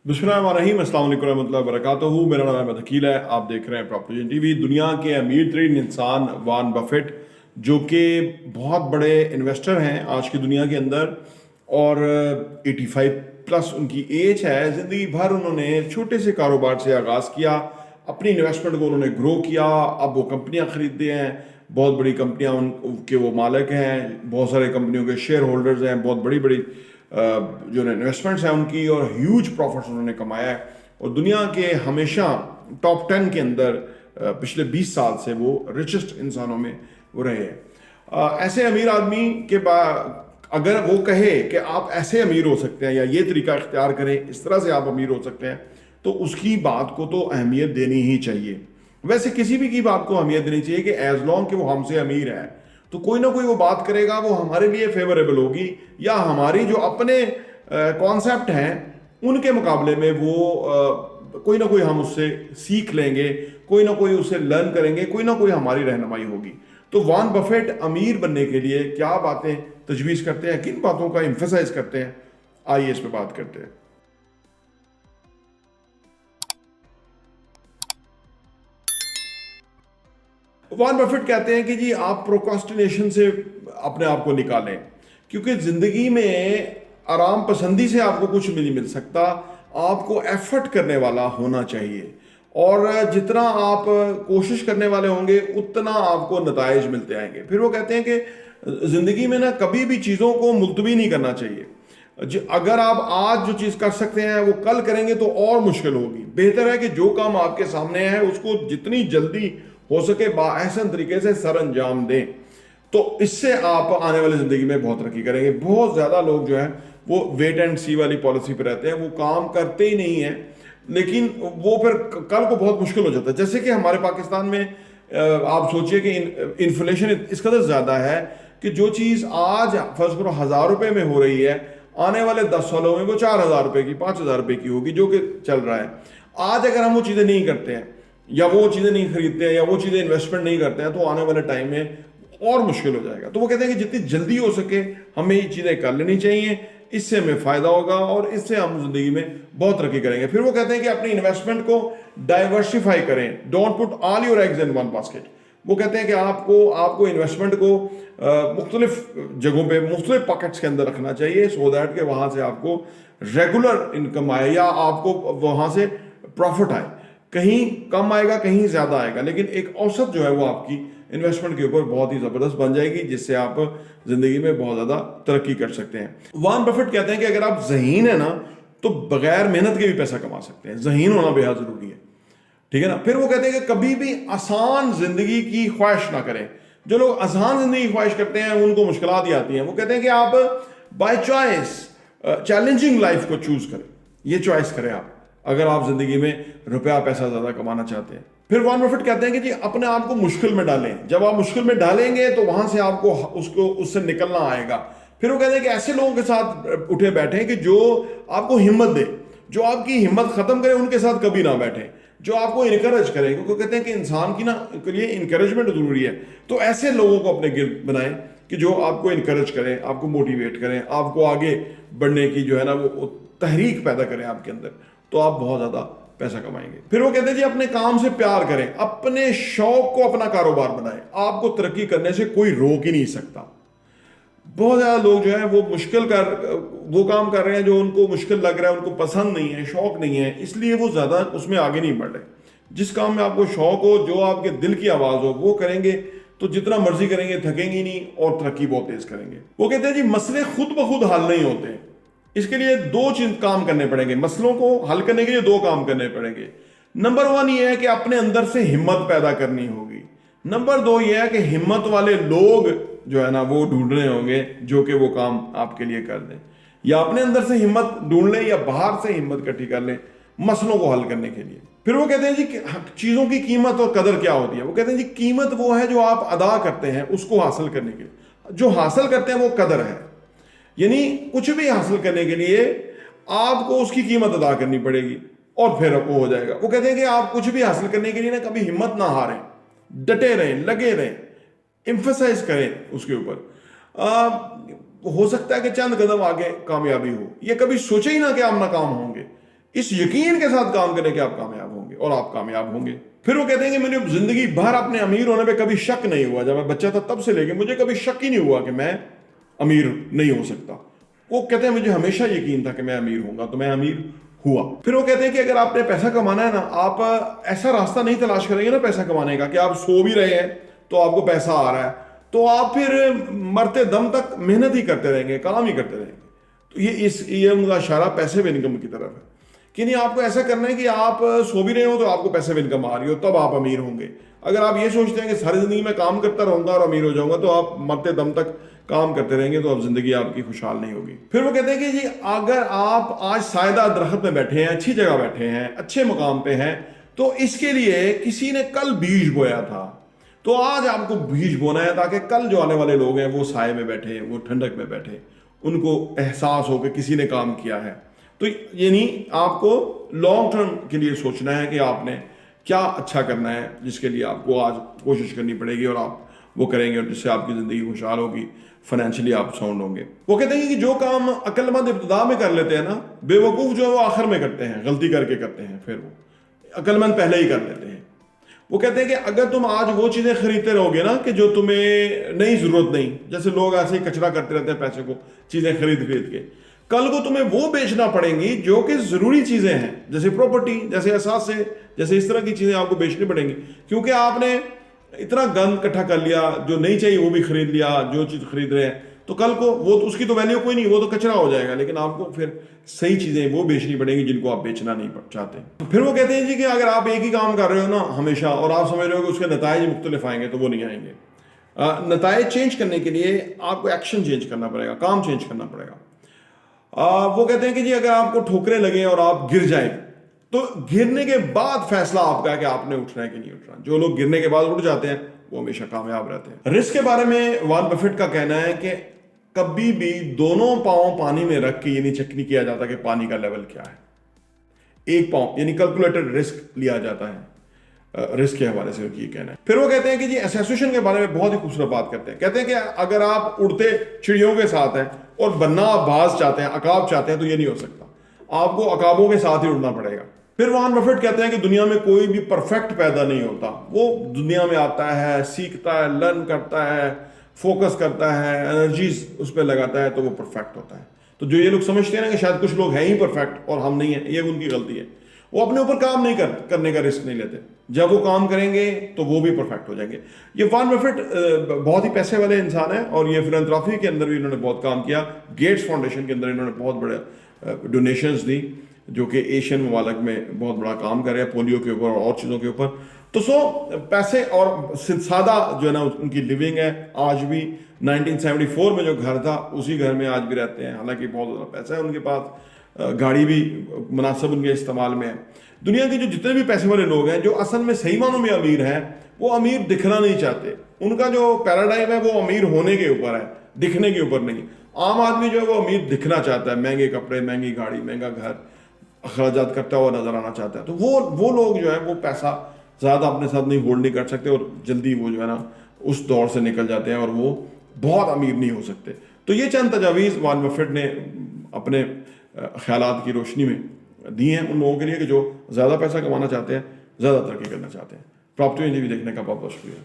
बिस्मिल्लाहिर्रहमानिर्रहीम, अस्सलाम वालेकुम रहमतुल्लाहि व बरकातुहू। मेरा नाम अहमद अकील है। आप देख रहे हैं प्रॉपर्टी टीवी। दुनिया के अमीर तरीन इंसान वॉरेन बफेट, जो कि बहुत बड़े इन्वेस्टर हैं आज की दुनिया के अंदर, और 85 प्लस उनकी एज है। ज़िंदगी भर उन्होंने छोटे से कारोबार से आगाज़ किया, अपनी इन्वेस्टमेंट को उन्होंने ग्रो किया। अब वो कंपनियां खरीदते हैं, बहुत बड़ी कंपनियां उनके वो मालिक हैं, बहुत सारे कंपनियों के शेयर होल्डर्स हैं, बहुत बड़ी बड़ी जो इन्वेस्टमेंट्स हैं उनकी, और ह्यूज प्रॉफिट्स उन्होंने कमाया है। और दुनिया के हमेशा टॉप 10 के अंदर पिछले 20 साल से वो रिचेस्ट इंसानों में वो रहे हैं। ऐसे अमीर आदमी के बाद अगर वो कहे कि आप ऐसे अमीर हो सकते हैं या ये तरीका इख्तियार करें, इस तरह से आप अमीर हो सकते हैं, तो उसकी बात को तो अहमियत देनी ही चाहिए। वैसे किसी भी की बात को अहमियत देनी चाहिए कि एज लॉन्ग कि वो हमसे अमीर है, तो कोई ना कोई वो बात करेगा, वो हमारे लिए फेवरेबल होगी, या हमारी जो अपने कॉन्सेप्ट हैं उनके मुकाबले में वो कोई ना कोई हम उससे सीख लेंगे, कोई ना कोई उससे लर्न करेंगे, कोई ना कोई हमारी रहनुमाई होगी। तो वॉरेन बफेट अमीर बनने के लिए क्या बातें तजवीज़ करते हैं, किन बातों का एम्फेसाइज करते हैं, आइए इस पर बात करते हैं। वॉरेन बफेट कहते हैं कि जी आप प्रोक्रास्टिनेशन से अपने आप को निकालें, क्योंकि ज़िंदगी में आराम पसंदी से आपको कुछ भी नहीं मिल सकता। आपको एफर्ट करने वाला होना चाहिए, और जितना आप कोशिश करने वाले होंगे उतना आपको नताइज मिलते आएंगे। फिर वो कहते हैं कि ज़िंदगी में ना कभी भी चीज़ों को मुलतवी नहीं करना चाहिए। अगर आप आज जो चीज़ कर सकते हैं वो कल करेंगे तो और मुश्किल होगी। बेहतर है कि जो काम आपके सामने है उसको जितनी जल्दी हो सके बाअहसन तरीके से सर अंजाम दें, तो इससे आप आने वाली ज़िंदगी में बहुत तरक्की करेंगे। बहुत ज़्यादा लोग जो है वो वेट एंड सी वाली पॉलिसी पर रहते हैं, वो काम करते ही नहीं है, लेकिन वो फिर कल को बहुत मुश्किल हो जाता है। जैसे कि हमारे पाकिस्तान में आप सोचिए कि इन्फ्लेशन इस कदर ज़्यादा है कि जो चीज़ आज फर्ज करो 1,000 रुपये में हो रही है, आने वाले 10 सालों में वो 4,000 रुपये की, 5,000 रुपये की होगी, जो कि चल रहा है। आज अगर हम वो चीज़ें नहीं करते हैं, या वो चीज़ें नहीं खरीदते हैं, या वो चीज़ें इन्वेस्टमेंट नहीं करते हैं, तो आने वाले टाइम में और मुश्किल हो जाएगा। तो वो कहते हैं कि जितनी जल्दी हो सके हमें ये चीज़ें कर लेनी चाहिए, इससे हमें फ़ायदा होगा और इससे हम जिंदगी में बहुत तरक्की करेंगे। फिर वो कहते हैं कि अपनी इन्वेस्टमेंट को डाइवर्सिफाई करें, don't put all your eggs in one basket. वो कहते हैं कि आपको इन्वेस्टमेंट को मुख्तलिफ जगहों पे मुख्तलिफ पॉकेट्स के अंदर रखना चाहिए, सो दैट कि वहाँ से आपको रेगुलर इनकम आए, या आपको वहाँ से प्रॉफिट आए। कहीं कम आएगा, कहीं ज़्यादा आएगा, लेकिन एक औसत जो है वो आपकी इन्वेस्टमेंट के ऊपर बहुत ही ज़बरदस्त बन जाएगी, जिससे आप ज़िंदगी में बहुत ज़्यादा तरक्की कर सकते हैं। वॉरेन बफेट कहते हैं कि अगर आप ज़हीन है ना, तो बगैर मेहनत के भी पैसा कमा सकते हैं। ज़हीन होना बेहद ज़रूरी है, ठीक है ना। फिर वो कहते हैं कि कभी भी आसान ज़िंदगी की ख्वाहिश ना करें। जो लोग आसान ज़िंदगी की ख्वाहिश करते हैं उनको मुश्किलात ही आती हैं। वो कहते हैं कि आप बाय चॉइस चैलेंजिंग लाइफ को चूज करें, ये चॉइस करें आप, अगर आप ज़िंदगी में रुपया पैसा ज़्यादा कमाना चाहते हैं। फिर वॉरेन बफेट कहते हैं कि जी अपने आप को मुश्किल में डालें। जब आप मुश्किल में डालेंगे तो वहां से आपको उससे निकलना आएगा। फिर वो कहते हैं कि ऐसे लोगों के साथ उठे बैठें कि जो आपको हिम्मत दे, जो आपकी हिम्मत खत्म करे, उनके साथ कभी ना बैठें, जो आपको इनकरेज करें, क्योंकि कहते हैं कि इंसान की ना के लिए इनकरेजमेंट जरूरी है। तो ऐसे लोगों को अपने गिर्द बनाएं कि जो आपको इनकरेज करें, आपको मोटिवेट करें, आपको आगे बढ़ने की जो है ना वो तहरीक पैदा करें आपके अंदर, तो आप बहुत ज़्यादा पैसा कमाएंगे। फिर वो कहते हैं जी अपने काम से प्यार करें, अपने शौक को अपना कारोबार बनाएं। आपको तरक्की करने से कोई रोक ही नहीं सकता। बहुत ज़्यादा लोग जो है वो वो काम कर रहे हैं जो उनको मुश्किल लग रहा है, उनको पसंद नहीं है, शौक नहीं है, इसलिए वो ज़्यादा उसमें आगे नहीं बढ़ रहे। जिस काम में आपको शौक हो, जो आपके दिल की आवाज़ हो, वो करेंगे तो जितना मर्जी करेंगे थकेंगे नहीं, और तरक्की बहुत तेज करेंगे। वो कहते हैं जी मसले खुद ब खुद हल नहीं होते, इसके लिए दो चीज काम करने पड़ेंगे। मसलों को हल करने के लिए दो काम करने पड़ेंगे। नंबर 1 ये है कि अपने अंदर से हिम्मत पैदा करनी होगी। नंबर 2 ये है कि हिम्मत वाले लोग जो है ना वो ढूंढने होंगे जो कि वो काम आपके लिए कर दें। या अपने अंदर से हिम्मत ढूंढ लें या बाहर से हिम्मत इकट्ठी कर लें मसलों को हल करने के लिए। फिर वो कहते हैं जी चीजों की कीमत और कदर क्या होती है। वो कहते हैं जी कीमत वो है जो आप अदा करते हैं उसको हासिल करने के लिए, जो हासिल करते हैं वो कदर है। यानी कुछ भी हासिल करने के लिए आपको उसकी कीमत अदा करनी पड़ेगी और फिर वो हो जाएगा। वो कहते हैं कि आप कुछ भी हासिल करने के लिए ना कभी हिम्मत ना हारें, डटे रहें, लगे रहें, एम्फेसाइज करें उसके ऊपर। हो सकता है कि चंद कदम आगे कामयाबी हो, ये कभी सोचे ही ना कि आप नाकाम होंगे, इस यकीन के साथ काम करें कि आप कामयाब होंगे और आप कामयाब होंगे। फिर वो कहते हैं कि मुझे जिंदगी भर अपने अमीर होने पे कभी शक नहीं हुआ। जब मैं बच्चा था तब से लेके मुझे कभी शक ही नहीं हुआ कि मैं अमीर नहीं हो सकता। वो कहते हैं मुझे हमेशा यकीन था कि मैं अमीर होऊंगा, तो मैं अमीर हुआ। फिर वो कहते हैं कि अगर आपने पैसा कमाना है ना, आप ऐसा रास्ता नहीं तलाश करेंगे ना पैसा कमाने का कि आप सो भी रहे हैं तो आपको पैसा आ रहा है, तो आप फिर मरते दम तक मेहनत ही करते रहेंगे, काम ही करते रहेंगे। तो ये उनका इशारा पैसिव इनकम की तरफ है कि नहीं, आपको ऐसा करना है कि आप सो भी रहे हो तो आपको पैसिव इनकम आ रही हो, तब आप अमीर होंगे। अगर आप ये सोचते हैं कि सारी जिंदगी में काम करता रहूंगा और अमीर हो जाऊंगा, तो आप मरते दम तक काम करते रहेंगे, तो अब जिंदगी आपकी खुशहाल नहीं होगी। फिर वो कहते हैं कि जी अगर आप आज सायदा दरख्त में बैठे हैं, अच्छी जगह बैठे हैं, अच्छे मुकाम पे हैं, तो इसके लिए किसी ने कल बीज बोया था, तो आज आपको बीज बोना है ताकि कल जो आने वाले लोग हैं वो साए में बैठे, वो ठंडक में बैठे, उनको एहसास हो कि किसी ने काम किया है। तो ये नहीं, आपको लॉन्ग टर्म के लिए सोचना है कि आपने क्या अच्छा करना है, जिसके लिए आपको आज कोशिश करनी पड़ेगी और आप वो करेंगे, और जिससे आपकी ज़िंदगी खुशहाल होगी, फाइनेंशियली आप साउंड होंगे। वो कहते हैं कि जो काम अक्लमंद इब्तिदा में कर लेते हैं ना, बेवकूफ़ जो है वो आखिर में करते हैं, गलती करके करते हैं, फिर वो अक्लमंद पहले ही कर लेते हैं। वो कहते हैं कि अगर तुम आज वो चीज़ें खरीदते रहोगे ना कि जो तुम्हें नहीं ज़रूरत नहीं, जैसे लोग ऐसे ही कचरा करते रहते हैं पैसे को, चीज़ें खरीद के, कल को तुम्हें वो बेचना पड़ेंगी जो कि ज़रूरी चीज़ें हैं, जैसे प्रॉपर्टी, जैसे असासे, जैसे इस तरह की चीज़ें आपको बेचनी पड़ेंगी, क्योंकि आपने इतना गंद इकट्ठा कर लिया, जो नहीं चाहिए वो भी खरीद लिया, जो चीज़ खरीद रहे हैं, तो कल को वो उसकी तो वैल्यू कोई नहीं, वो तो कचरा हो जाएगा, लेकिन आपको फिर सही चीज़ें वो बेचनी पड़ेंगी जिनको आप बेचना नहीं चाहते। तो फिर वो कहते हैं जी कि अगर आप एक ही काम कर रहे हो ना हमेशा, और आप समझ रहे हो कि उसके नताइज मुख्तलिफ आएंगे, तो वो नहीं आएंगे। नताइज चेंज करने के लिए आपको एक्शन चेंज करना पड़ेगा, काम चेंज करना पड़ेगा। वो कहते हैं कि जी अगर आपको ठोकरें लगे और आप गिर जाए, तो गिरने के बाद फैसला आपका है कि आपने उठना है कि नहीं उठना। जो लोग गिरने के बाद उठ जाते हैं वो हमेशा कामयाब रहते हैं। रिस्क के बारे में वॉरेन बफेट का कहना है कि कभी भी दोनों पांव पानी में रख के ये नहीं चेक नहीं किया जाता कि पानी का लेवल क्या है। एक पांव यानी कैलकुलेटेड रिस्क लिया जाता है, रिस्क के हवाले से ये कहना है। फिर वो कहते हैं कि जी एसोसिएशन के बारे में बहुत ही खूबसूरत बात करते हैं। कहते हैं कि अगर आप उड़ते चिड़ियों के साथ हैं और बनना आप बाज चाहते हैं, अकाब चाहते हैं, तो ये नहीं हो सकता, आपको अकाबों के साथ ही उड़ना पड़ेगा। फिर वॉरेन बफेट कहते हैं कि दुनिया में कोई भी परफेक्ट पैदा नहीं होता, वो दुनिया में आता है, सीखता है, लर्न करता है, फोकस करता है, एनर्जीज उस पर लगाता है, तो वो परफेक्ट होता है। तो जो ये लोग समझते हैं ना कि शायद कुछ लोग हैं ही परफेक्ट और हम नहीं हैं, ये उनकी गलती है। वो अपने ऊपर काम नहीं करने का रिस्क नहीं लेते। जब वो काम करेंगे तो वो भी परफेक्ट हो जाएंगे। ये वॉरेन बफेट बहुत ही पैसे वाले इंसान है और ये फिलैंथ्रोपी के अंदर भी इन्होंने बहुत काम किया। गेट्स फाउंडेशन के अंदर इन्होंने बहुत बड़े डोनेशंस दी, जो कि एशियन ममालिक में बहुत बड़ा काम कर रहे हैं, पोलियो के ऊपर और चीज़ों के ऊपर। तो पैसे और सादा जो है ना उनकी लिविंग है। आज भी 1974 में जो घर था उसी घर में आज भी रहते हैं, हालांकि बहुत ज़्यादा पैसा है उनके पास, गाड़ी भी मुनासिब उनके इस्तेमाल में है। दुनिया के जो जितने भी पैसे वाले लोग हैं जो असल में सही मानों में अमीर हैं, वो अमीर दिखना नहीं चाहते। उनका जो पैराडाइम है वो अमीर होने के ऊपर है, दिखने के ऊपर नहीं। आम आदमी जो है वो अमीर दिखना चाहता है, महंगे कपड़े, महंगी गाड़ी, महंगा घर, अखराजात करता हुआ नजर आना चाहता है। तो वो लोग जो है वो पैसा ज़्यादा अपने साथ नहीं होल्ड नहीं कर सकते और जल्दी वो जो है ना उस दौर से निकल जाते हैं और वो बहुत अमीर नहीं हो सकते। तो ये चंद तजावीज़ वॉरेन बफेट ने अपने ख्यालात की रोशनी में दी हैं उन लोगों के लिए कि जो ज़्यादा पैसा कमाना चाहते हैं, ज़्यादा तरक्की करना चाहते हैं। प्रॉपर्टी भी देखने का बहुत बहुत शुक्रिया।